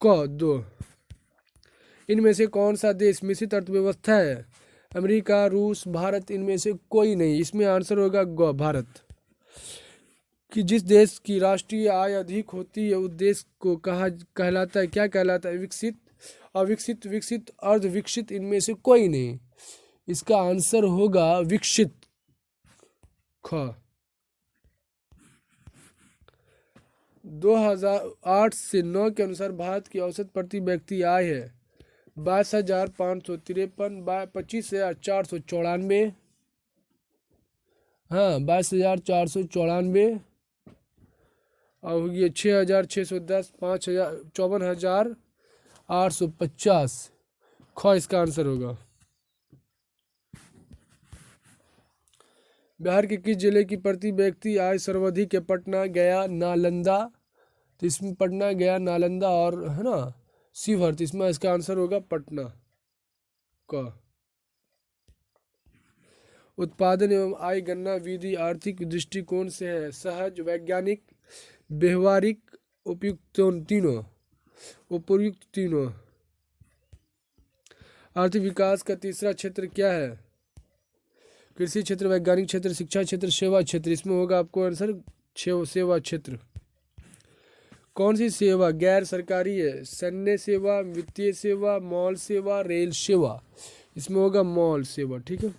Speaker 1: क, 2। इनमें से कौन सा देश मिश्रित अर्थव्यवस्था है? अमेरिका, रूस, भारत, इनमें से कोई नहीं। इसमें आंसर होगा ग, भारत। कि जिस देश की राष्ट्रीय आय अधिक होती है उस देश को कहलाता है, क्या कहलाता है? विकसित, अविकसित, विकसित, अर्धविकसित, इनमें से कोई नहीं। इसका आंसर होगा विकसित, ख। 2008 से 9 के अनुसार भारत की औसत प्रति व्यक्ति आय है 22,553, 25,494। हाँ, 22,494। और ये 6,610, 5,000, 54,850। ख इसका आंसर होगा। बिहार के किस जिले की प्रति व्यक्ति आय सर्वाधिक है? पटना, गया, नालंदा। तो इसमें पटना, गया, नालंदा और है ना शिवहर। तो इसमें इसका आंसर होगा पटना, क। उत्पादन एवं आय गणना विधि आर्थिक दृष्टिकोण से है सहज, वैज्ञानिक, व्यवहारिक, उपयुक्त, तीनों। आर्थिक विकास का तीसरा क्षेत्र क्या है? कृषि क्षेत्र, वैज्ञानिक क्षेत्र, शिक्षा क्षेत्र, सेवा क्षेत्र। इसमें होगा आपको आंसर सेवा क्षेत्र। कौन सी सेवा गैर सरकारी है? सैन्य सेवा, वित्तीय सेवा, मॉल सेवा, रेल सेवा। इसमें होगा मॉल सेवा, ठीक है।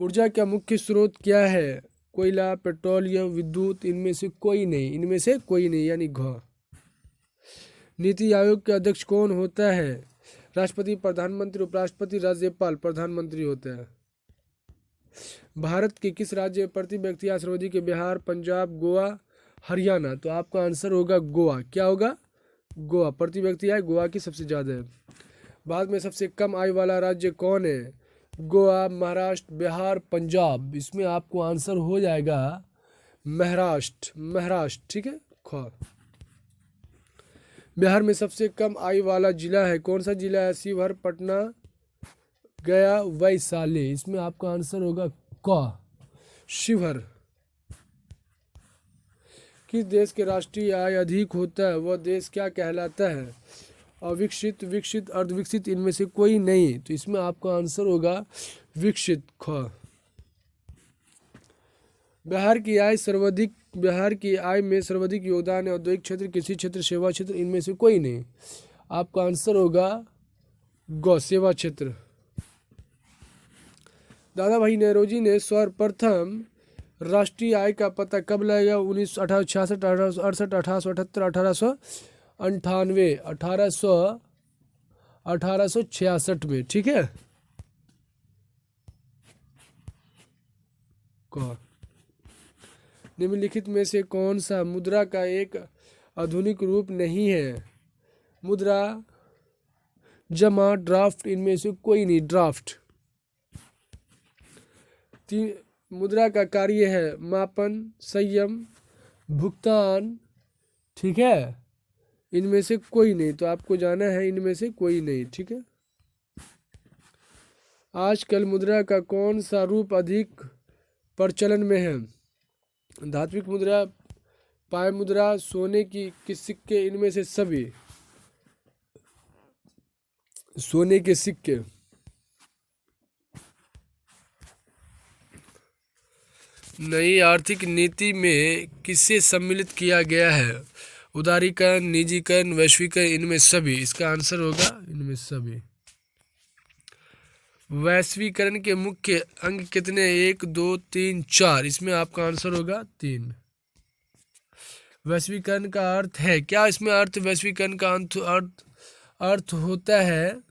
Speaker 1: ऊर्जा का मुख्य स्रोत क्या है? कोयला, पेट्रोलियम, विद्युत, इनमें से कोई नहीं। इनमें से कोई नहीं यानी घ। नीति आयोग के अध्यक्ष कौन होता है? राष्ट्रपति, प्रधानमंत्री, उपराष्ट्रपति, राज्यपाल। प्रधानमंत्री होता है। भारत के किस राज्य में प्रति व्यक्ति आय सर्वाधिक है? बिहार, पंजाब, गोवा, हरियाणा। तो आपका आंसर होगा गोवा। क्या होगा? गोवा। प्रति व्यक्ति आय गोवा की सबसे ज़्यादा है। भारत में सबसे कम आय वाला राज्य कौन है? गोवा, महाराष्ट्र, बिहार, पंजाब। इसमें आपको आंसर हो जाएगा महाराष्ट्र, ठीक है, ख। बिहार में सबसे कम आय वाला जिला है, कौन सा जिला है? शिवहर, पटना, गया, वैशाली। इसमें आपका आंसर होगा क, शिवहर। किस देश के राष्ट्रीय आय अधिक होता है वह देश क्या कहलाता है? अविकसित, विकसित, अर्धविकसित, इनमें से कोई नहीं। तो इसमें आपका आंसर होगा विकसित, ख। बिहार की आय में सर्वाधिक योगदान है औद्योगिक क्षेत्र, कृषि क्षेत्र, सेवा क्षेत्र, इनमें से कोई नहीं। आपका आंसर होगा ग, सेवा क्षेत्र। दादा भाई नौरोजी ने सर्वप्रथम राष्ट्रीय आय का पता कब लगाया? 1866, 1868, 1878, 1898, 1866 में, ठीक है। निम्नलिखित में से कौन सा मुद्रा का एक आधुनिक रूप नहीं है? मुद्रा, जमा, ड्राफ्ट, इनमें से कोई नहीं। ड्राफ्ट। मुद्रा का कार्य है मापन, संयम, भुगतान, ठीक है। इनमें से कोई नहीं। तो आपको जाना है इनमें से कोई नहीं, ठीक है। आजकल मुद्रा का कौन सा रूप अधिक प्रचलन में है? धात्विक मुद्रा, पाय मुद्रा, सोने की सिक्के, इनमें से सभी। सोने के सिक्के। नई आर्थिक नीति में किसे सम्मिलित किया गया है? उदारीकरण, निजीकरण, वैश्वीकरण, इनमें सभी। इसका आंसर होगा इनमें सभी। वैश्वीकरण के मुख्य अंग कितने? 1, 2, 3, 4। इसमें आपका आंसर होगा 3। वैश्वीकरण का अर्थ है क्या? इसमें अर्थ वैश्वीकरण का अर्थ होता है,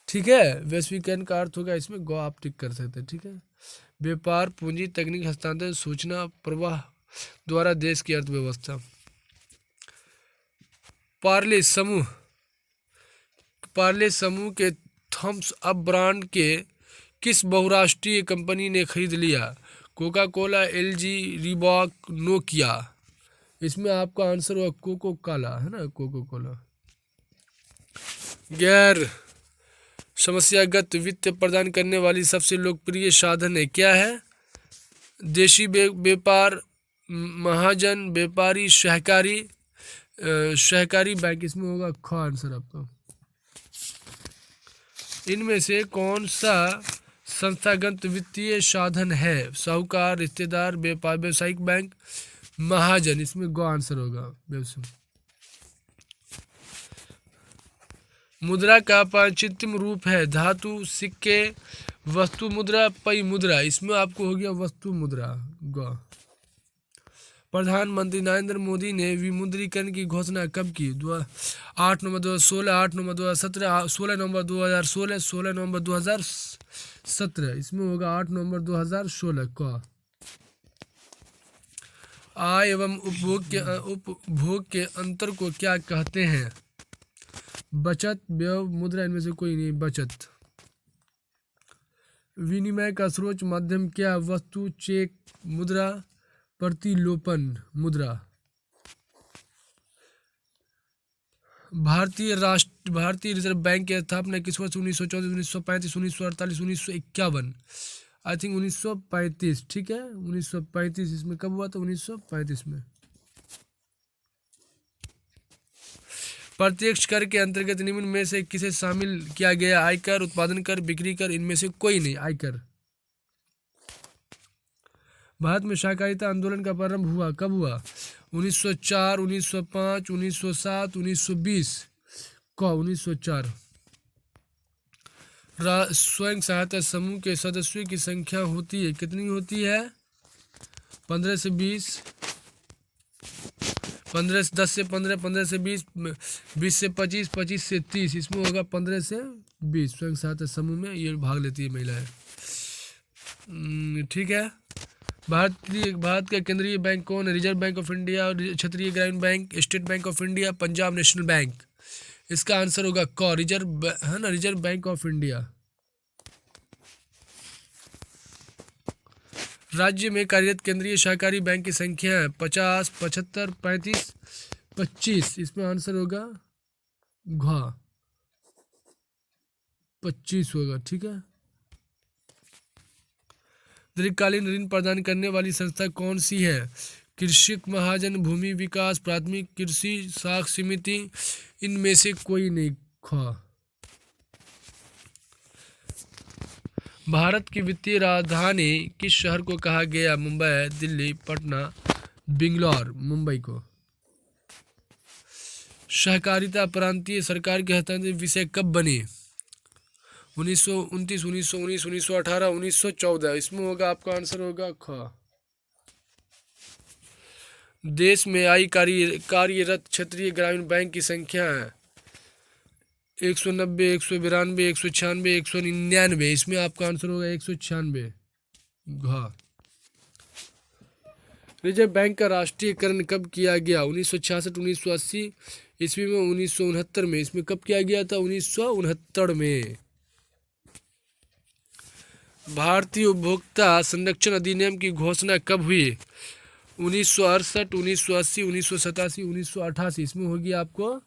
Speaker 1: ठीक है, वैश्वीकरण का अर्थ होगा इसमें गो, आप टिक कर सकते हैं, ठीक है। व्यापार, पूंजी, तकनीक हस्तांतरण, सूचना प्रवाह द्वारा देश की अर्थव्यवस्था। पार्ले समूह के थम्स अप ब्रांड के किस बहुराष्ट्रीय कंपनी ने खरीद लिया? Coca Cola, LG, Reebok, Nokia. इसमें आपका आंसर होगा कोको कोला, है ना, कोको कोला। गैर समस्यागत वित्त प्रदान करने वाली सबसे लोकप्रिय साधन है, क्या है? देशी व्यापार, महाजन, व्यापारी, सहकारी बैंक। इसमें होगा ख आंसर आपका। इनमें से कौन सा संस्थागत वित्तीय साधन है? साहूकार, रिश्तेदार, व्यावसायिक बैंक, महाजन। इसमें गो आंसर होगा व्यवसाय। मुद्रा का पांचत्रिम रूप है? धातु, सिक्के, वस्तु मुद्रा, पई मुद्रा। इसमें आपको हो गया वस्तु मुद्रा, ग। प्रधानमंत्री नरेंद्र मोदी ने विमुद्रीकरण की घोषणा कब की? 8 नवंबर 2016, 8 नवंबर 2017, 16 नवंबर 2016, 16 नवंबर 2017। इसमें होगा 8 नवंबर 2016 का। आय एवं उपभोग के अंतर को क्या कहते हैं? बचत, व्यय, मुद्रा। इनमें से कोई नहीं, बचत। विनिमय का सर्वोच्च माध्यम क्या? वस्तु, चेक, मुद्रा, प्रतिलोपन मुद्रा। भारतीय रिजर्व बैंक की स्थापना किस वर्ष? 1934, 1935, 1948, 1951। आई थिंक 1935, ठीक है, 1935। इसमें कब हुआ था? 1935 में। प्रत्यक्ष कर के अंतर्गत निम्न में से किसे शामिल किया गया? आयकर, उत्पादन कर, बिक्री कर। इनमें से कोई नहीं, आयकर। भारत में सहकारिता आंदोलन का प्रारंभ हुआ कब हुआ? 1904, 1905, 1907, 1920 को 1904। स्वयं सहायता समूह के सदस्यों की संख्या होती है, कितनी होती है? 15 से 20, 10 से 15, 15 से 20, 20 से 25, 25 से 30। इसमें होगा 15 से 20। स्वयं सहायता समूह में ये भाग लेती है महिलाएं, ठीक है। भारत का केंद्रीय बैंक कौन है? रिजर्व बैंक ऑफ इंडिया, क्षेत्रीय ग्रामीण bank, state bank of India, Punjab national bank. इसका आंसर होगा क, रिजर्व, है ना, रिजर्व बैंक ऑफ इंडिया। राज्य में कार्यरत केंद्रीय सहकारी बैंक की संख्या है 50, 75, 35, 25। इसमें आंसर होगा घ, 25 होगा, ठीक है। दीर्घकालीन ऋण प्रदान करने वाली संस्था कौन सी है? कृषक महाजन, भूमि विकास, प्राथमिक कृषि साख समिति। इनमें से कोई नहीं, ख। भारत की वित्तीय राजधानी किस शहर को कहा गया? मुंबई, दिल्ली, पटना, बेंगलोर। मुंबई को। सहकारिता प्रांतीय सरकार के हस्तांतरित विषय कब बने? 1929, 1919, 1918, 1914। इसमें होगा आपका आंसर होगा ख। देश में कार्यरत क्षेत्रीय ग्रामीण बैंक की संख्या है 190, 192, 196, 199। इसमें आपका आंसर होगा 196 घ। रिजर्व बैंक का राष्ट्रीयकरण कब किया गया? 1966, 1980 ईस्वी में, 1969 में। इसमें कब किया गया था? 1969 में। भारतीय उपभोक्ता संरक्षण अधिनियम की घोषणा कब हुई? 1968, 1980, 1987, 1988। इसमें होगी आपको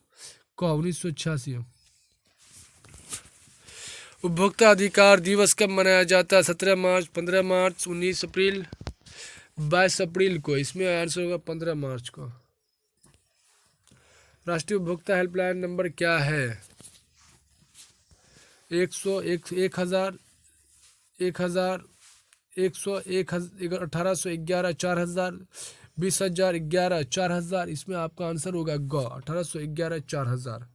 Speaker 1: क, 1986। उपभोक्ता अधिकार दिवस कब मनाया जाता है? 17 मार्च, 15 मार्च, 19 अप्रैल, 22 अप्रैल को। इसमें आंसर होगा 15 मार्च को। राष्ट्रीय उपभोक्ता हेल्पलाइन नंबर क्या है? 100, 1000, 1000, 100, 1811, 4000, 20,000, 11, 4000। इसमें आपका आंसर होगा ग, 1811, 4000।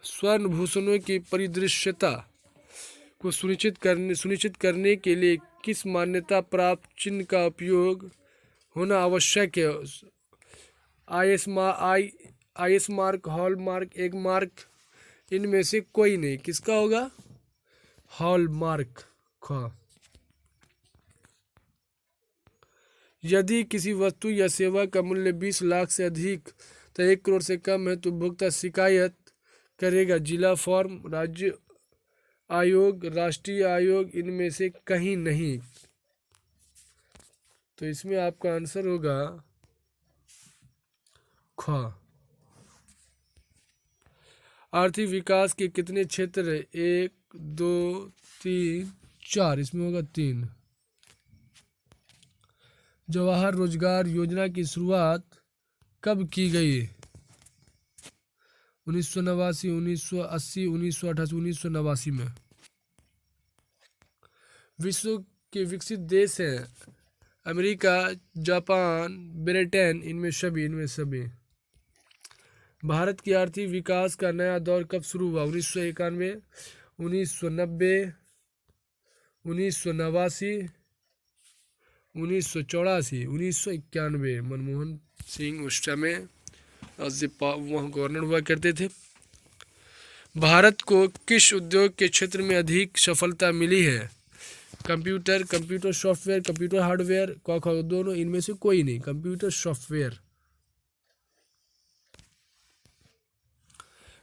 Speaker 1: स्वर्ण भूषणों की परिदृश्यता को सुनिश्चित करने के लिए किस मान्यता प्राप्त चिन्ह का उपयोग होना आवश्यक है? IS mark, hallmark, Agmark, इनमें से कोई नहीं। किसका होगा? Hallmark. ख। यदि किसी वस्तु या सेवा का मूल्य 20 लाख से अधिक तथा 1 करोड़ से कम है तो उपभोक्ता शिकायत करेगा। जिला फॉर्म, राज्य आयोग, राष्ट्रीय आयोग, इनमें से कहीं नहीं। तो इसमें आपका आंसर होगा ख। आर्थिक विकास के कितने क्षेत्र है? 1, 2, 3, 4। इसमें होगा 3। जवाहर रोजगार योजना की शुरुआत कब की गई? 1989, 1980, 1988, 1989 में। विश्व के विकसित देश हैं अमेरिका, जापान, ब्रिटेन, इनमें सभी। भारत की आर्थिक विकास का नया दौर कब शुरू हुआ? 1991, 1990, 1989, 1984, 1991। मनमोहन सिंह उस समय वहाँ गवर्नर हुआ करते थे। भारत को किस उद्योग के क्षेत्र में अधिक सफलता मिली है? Computer, computer software, computer hardware, दोनों, इनमें से कोई नहीं। Computer software.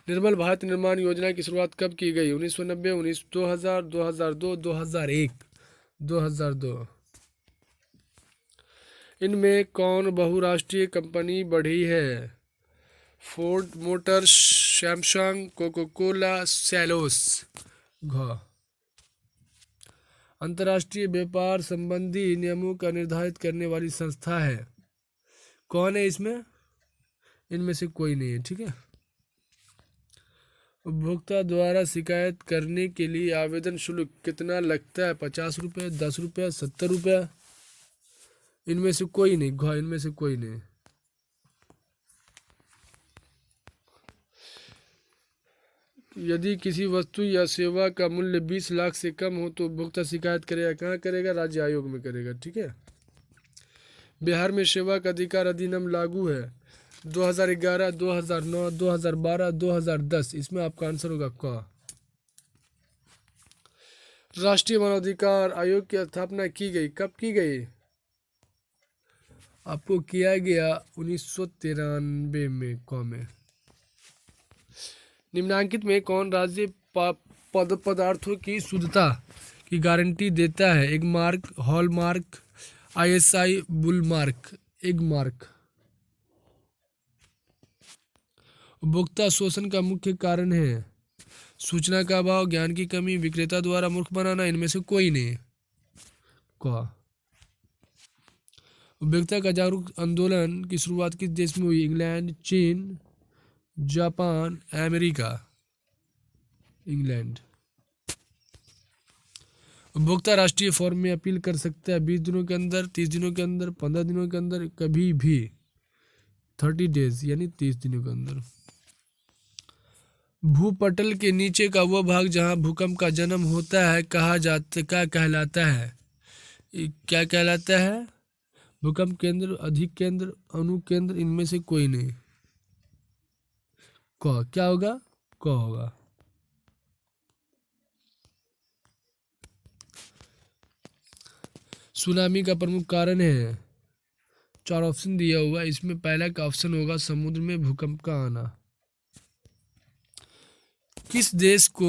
Speaker 1: निर्मल भारत निर्माण योजना की शुरुआत कब की गई? 1990, 2000, 2002, 2001, 2002। इनमें कौन बहुराष्ट्रीय कंपनी बढ़ी है? Ford Motors, Samsung, Coca Cola, सेलोस। घ। अंतर्राष्ट्रीय व्यापार संबंधी नियमों का निर्धारित करने वाली संस्था है। कौन है इसमें? इनमें से कोई नहीं है। ठीक है। उपभोक्ता द्वारा शिकायत करने के लिए आवेदन शुल्क कितना लगता है? 50 रुपये, 10 रुपये, 70 रुपये। इनमें से कोई नहीं। घ। इनमें से कोई नहीं। यदि किसी वस्तु या सेवा का मूल्य 20 लाख से कम हो तो उपभोक्ता शिकायत करेगा। कहाँ करेगा? राज्य आयोग में करेगा। ठीक है। बिहार में सेवा का अधिकार अधिनियम लागू है 2011, 2009, 2012, 2010। इसमें आपका आंसर होगा क। राष्ट्रीय मानवाधिकार आयोग की स्थापना की गई। कब की गई? आपको किया गया 1993 में। क में। निम्नलिखित में कौन राज्य पदार्थों की शुद्धता की गारंटी देता है? Egg mark, hall mark, ISI, bull mark, egg mark. उपभोक्ता शोषण का मुख्य कारण है सूचना का अभाव, ज्ञान की कमी, विक्रेता द्वारा मूर्ख बनाना, इनमें से कोई नहीं। क। उपभोक्ता का जागरूक आंदोलन की शुरुआत किस देश में हुई? इंग्लैंड, चीन, जापान, अमेरिका। इंग्लैंड। उपभोक्ता राष्ट्रीय फॉर्म में अपील कर सकता है 20 दिनों के अंदर, 30 दिनों के अंदर, 15 दिनों के अंदर, कभी भी। 30 डेज यानी 30 दिनों के अंदर। भूपटल के नीचे का वह भाग जहां भूकंप का जन्म होता है क्या कहलाता है? क्या कहलाता है? भूकंप केंद्र, अधिक केंद्र, अणु केंद्र, इनमें से कोई नहीं। क। क्या होगा? क होगा। सुनामी का प्रमुख कारण है? 4 ऑप्शन दिया हुआ है। इसमें पहला का ऑप्शन होगा समुद्र में भूकंप का आना। किस देश को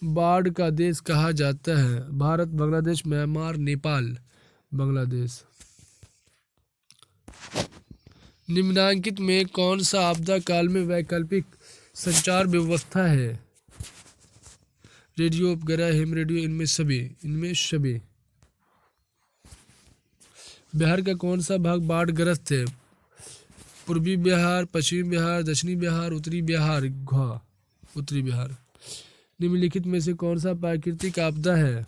Speaker 1: बाढ़ का देश कहा जाता है? भारत, बांग्लादेश, म्यांमार, नेपाल। बांग्लादेश। निम्नलिखित में कौन सा आपदा काल में वैकल्पिक संचार व्यवस्था है? रेडियो, उपग्रह, हेम रेडियो, इनमें सभी। बिहार का कौन सा भाग बाढ़ग्रस्त है? पूर्वी बिहार, पश्चिमी बिहार, दक्षिणी बिहार, उत्तरी बिहार। घ। उत्तरी बिहार। निम्नलिखित में से कौन सा प्राकृतिक आपदा है?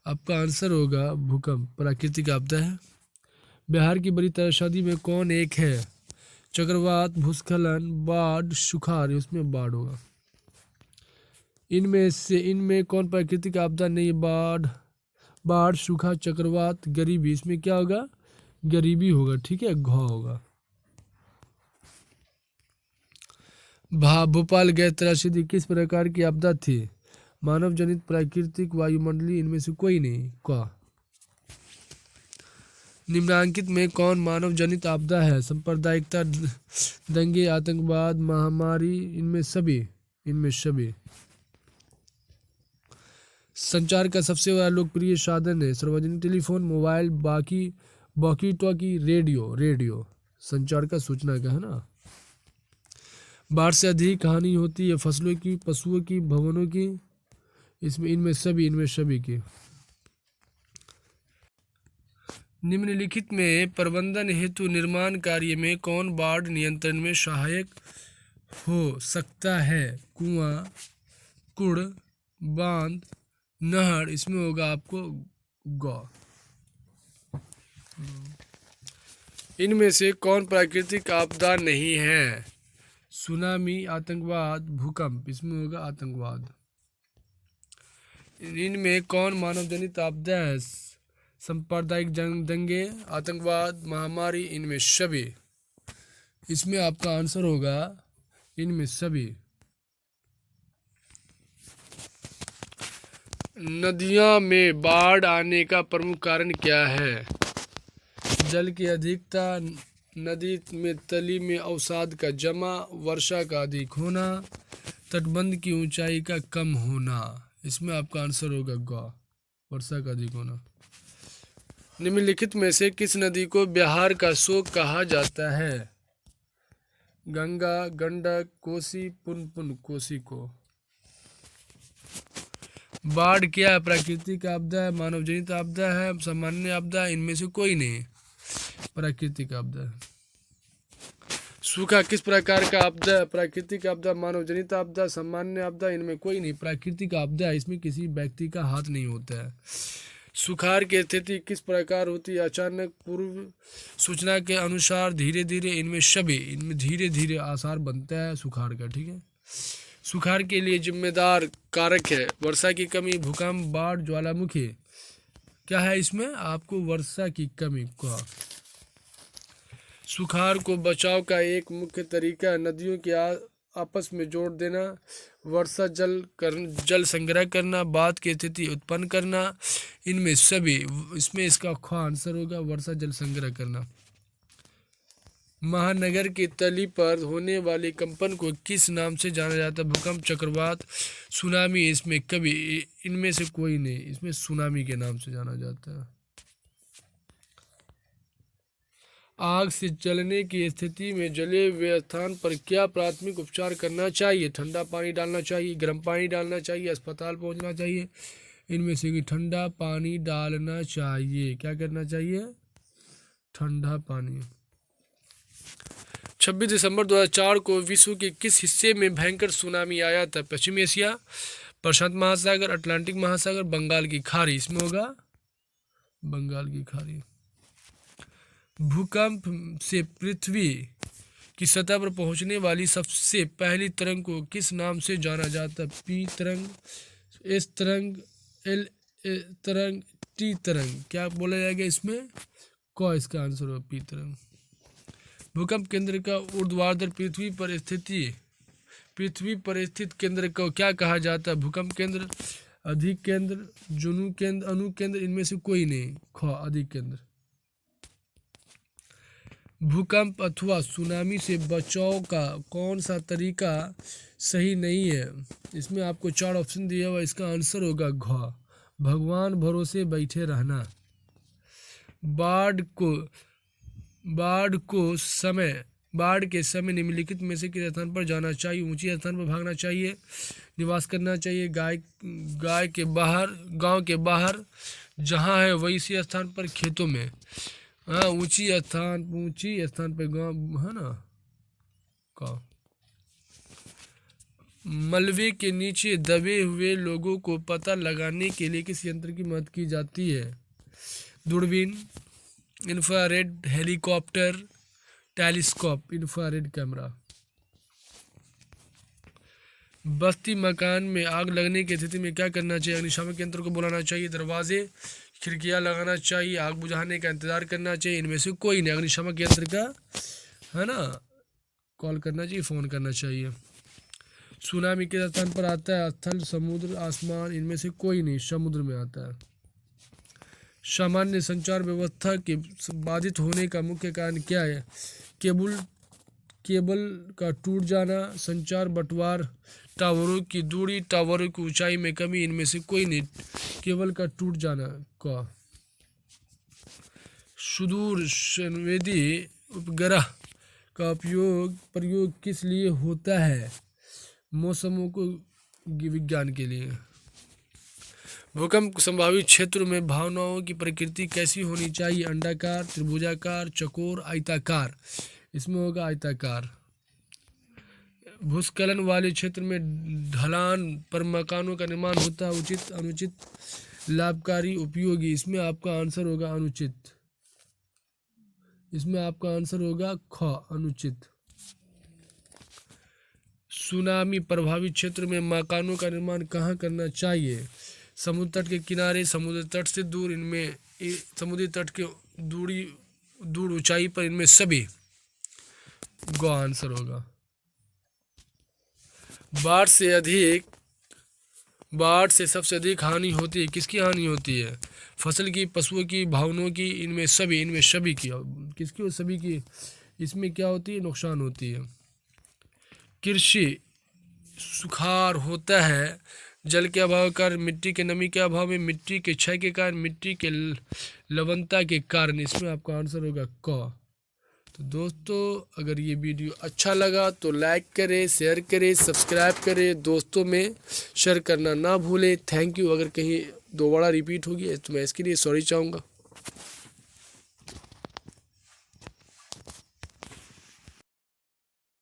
Speaker 1: आपका आंसर होगा भूकंप प्राकृतिक आपदा है। बिहार की बड़ी त्रयोदशी में कौन एक है? चक्रवात, भूस्खलन, बाढ़, सुखाड़। उसमें बाढ़ होगा। इनमें कौन प्राकृतिक आपदा नहीं? बाढ़, सूखा, चक्रवात, गरीबी। इसमें क्या होगा? गरीबी होगा। ठीक है, घ होगा। भोपाल गैस त्रासदी किस प्रकार की आपदा थी? मानव जनित, प्राकृतिक, वायुमंडलीय। इनमें से कोई नहीं। क। निम्नांकित में कौन मानव जनित आपदा है? सांप्रदायिकता, दंगे, आतंकवाद, महामारी। इनमें सभी। संचार का सबसे बड़ा लोकप्रिय साधन है? सार्वजनिक telephone, mobile, walkie talkie, radio. संचार का, सूचना का है ना। बाढ़ से अधिक हानि होती है फसलों की, पशुओं की, भवनों की। इनमें सभी की। निम्नलिखित में प्रबंधन हेतु निर्माण कार्य में कौन बाढ़ नियंत्रण में सहायक हो सकता है? कुआं, कुड़, बांध, नहर। इसमें होगा आपको ग। इनमें से कौन प्राकृतिक आपदा नहीं है? सुनामी, आतंकवाद, भूकंप। इसमें होगा आतंकवाद। इनमें कौन मानव जनित आपदा है? सांप्रदायिक दंगे, आतंकवाद, महामारी। इनमें सभी। इसमें आपका आंसर होगा इनमें सभी। नदियों में बाढ़ आने का प्रमुख कारण क्या है? जल की अधिकता, नदी में तली में अवसाद का जमा, वर्षा का अधिक होना, तटबंध की ऊंचाई का कम होना। इसमें आपका आंसर होगा ग, वर्षा का अधिक होना। निम्नलिखित में से किस नदी को बिहार का शोक कहा जाता है? गंगा, गंडक, कोसी, पुनपुन। कोसी को। बाढ़ क्या है? प्राकृतिक आपदा है, मानव जनित आपदा है, सामान्य आपदा। इनमें से कोई नहीं। प्राकृतिक आपदा है। सूखा किस प्रकार का आपदा है? प्राकृतिक आपदा, मानव जनित आपदा, सामान्य आपदा। इनमें कोई नहीं। प्राकृतिक आपदा है, इसमें किसी व्यक्ति का हाथ नहीं होता है। सुखाड़ की स्थिति किस प्रकार होती है? अचानक, पूर्व सूचना के अनुसार, धीरे धीरे। इनमें धीरे धीरे आसार बनता है सुखाड़ का। ठीक है। सुखाड़ के लिए जिम्मेदार कारक है? वर्षा की कमी, भूकंप, बाढ़, ज्वालामुखी। क्या है इसमें? आपको वर्षा की कमी का। सुखाड़ को बचाव का एक मुख्य तरीका नदियों के आपस में जोड़ देना, वर्षा जल संग्रह करना, बाढ़ की स्थिति उत्पन्न करना। इनमें सभी। इसमें इसका ख आंसर होगा वर्षा जल संग्रह करना। महानगर की तली पर होने वाले कंपन को किस नाम से जाना जाता है? भूकंप, चक्रवात, सुनामी। इसमें कभी। इनमें से कोई नहीं। इसमें सुनामी के नाम से जाना जाता है। आग से जलने की स्थिति में जले हुए स्थान पर क्या प्राथमिक उपचार करना चाहिए? ठंडा पानी डालना चाहिए, गर्म पानी डालना चाहिए, अस्पताल पहुंचना चाहिए। इनमें से ठंडा पानी डालना चाहिए। क्या करना चाहिए? ठंडा पानी। 26 दिसंबर 2004 को विश्व के किस हिस्से में भयंकर सुनामी आया था? पश्चिमी एशिया, प्रशांत महासागर, अटलांटिक महासागर, बंगाल की खाड़ी। इसमें होगा बंगाल की खाड़ी। भूकंप से पृथ्वी की सतह पर पहुंचने वाली सबसे पहली तरंग को किस नाम से जाना जाता है? पी तरंग, एस तरंग, एल तरंग, टी तरंग। क्या बोला जाएगा इसमें? क इसका आंसर होगा पी तरंग। भूकंप केंद्र का ऊर्ध्वाधर पृथ्वी पर स्थित केंद्र को क्या कहा जाता है? भूकंप केंद्र, अधिक केंद्र, जुनू केंद्र, अनु केंद्र। इनमें से कोई नहीं। ख अधिक केंद्र। भूकंप अथवा सुनामी से बचाव का कौन सा तरीका सही नहीं है? इसमें आपको 4 ऑप्शन दिया हुआ। इसका आंसर होगा घ, भगवान भरोसे बैठे रहना। बाढ़ के समय निम्नलिखित में से किस स्थान पर जाना चाहिए? ऊंची स्थान पर भागना चाहिए, निवास करना चाहिए, गाय के बाहर, गांव के बाहर जहां है वही सी स्थान पर, खेतों में। हाँ, ऊंची स्थान पे गांव है ना का। मलबे के नीचे दबे हुए लोगों को पता लगाने के लिए किस यंत्र की मदद की जाती है? दूरबीन, infrared helicopter, telescope, infrared camera. बस्ती मकान में आग लगने की स्थिति में क्या करना चाहिए? अग्निशामक यंत्र को बुलाना चाहिए, दरवाजे खिड़कियां लगाना चाहिए, आग बुझाने का इंतजार करना चाहिए। इनमें से कोई नहीं, अग्निशामक यंत्र का है ना कॉल करना चाहिए, फ़ोन करना चाहिए। सुनामी किस स्थान पर आता है? स्थल, समुद्र, आसमान। इनमें से कोई नहीं, समुद्र में आता है। सामान्य संचार व्यवस्था के बाधित होने का मुख्य कारण क्या है? केबल का टूट जाना, संचार बंटवार, टावरों की दूरी, टावरों की ऊंचाई में कमी। इनमें से कोई नहीं, केबल का टूट जाना का। सुदूर संवेदी उपग्रह का प्रयोग किस लिए होता है? मौसमों को विज्ञान के लिए। भूकंप संभावित क्षेत्र में भावनाओं की प्रकृति कैसी होनी चाहिए? अंडाकार, त्रिभुजाकार, चौकोर, आयताकार। इसमें होगा आयताकार। भूस्खलन वाले क्षेत्र में ढलान पर मकानों का निर्माण होता है। उचित, अनुचित, लाभकारी, उपयोगी। इसमें आपका आंसर होगा अनुचित। इसमें आपका आंसर होगा ख, अनुचित। सुनामी प्रभावित क्षेत्र में मकानों का निर्माण कहाँ करना चाहिए? समुद्र तट के किनारे, समुद्र तट से दूर। इनमें समुद्री तट के दूर ऊंचाई पर। इनमें सभी गो आंसर होगा। बाढ़ से सबसे अधिक हानि होती है? किसकी हानि होती है? फसल की, पशुओं की, भवनों की। इनमें सभी की। किसकी और सभी की इसमें क्या होती है? नुकसान होती है। कृषि सुखाड़ होता है जल के अभाव के कारण, मिट्टी के नमी के अभाव में, मिट्टी के क्षय के कारण, मिट्टी के लवणता के कारण। इसमें आपका आंसर होगा क। तो दोस्तों, अगर ये वीडियो अच्छा लगा तो लाइक करें, शेयर करें, सब्सक्राइब करें, दोस्तों में शेयर करना ना भूलें। Thank you. अगर कहीं दोबारा रिपीट होगी तो मैं इसके लिए सॉरी चाहूँगा।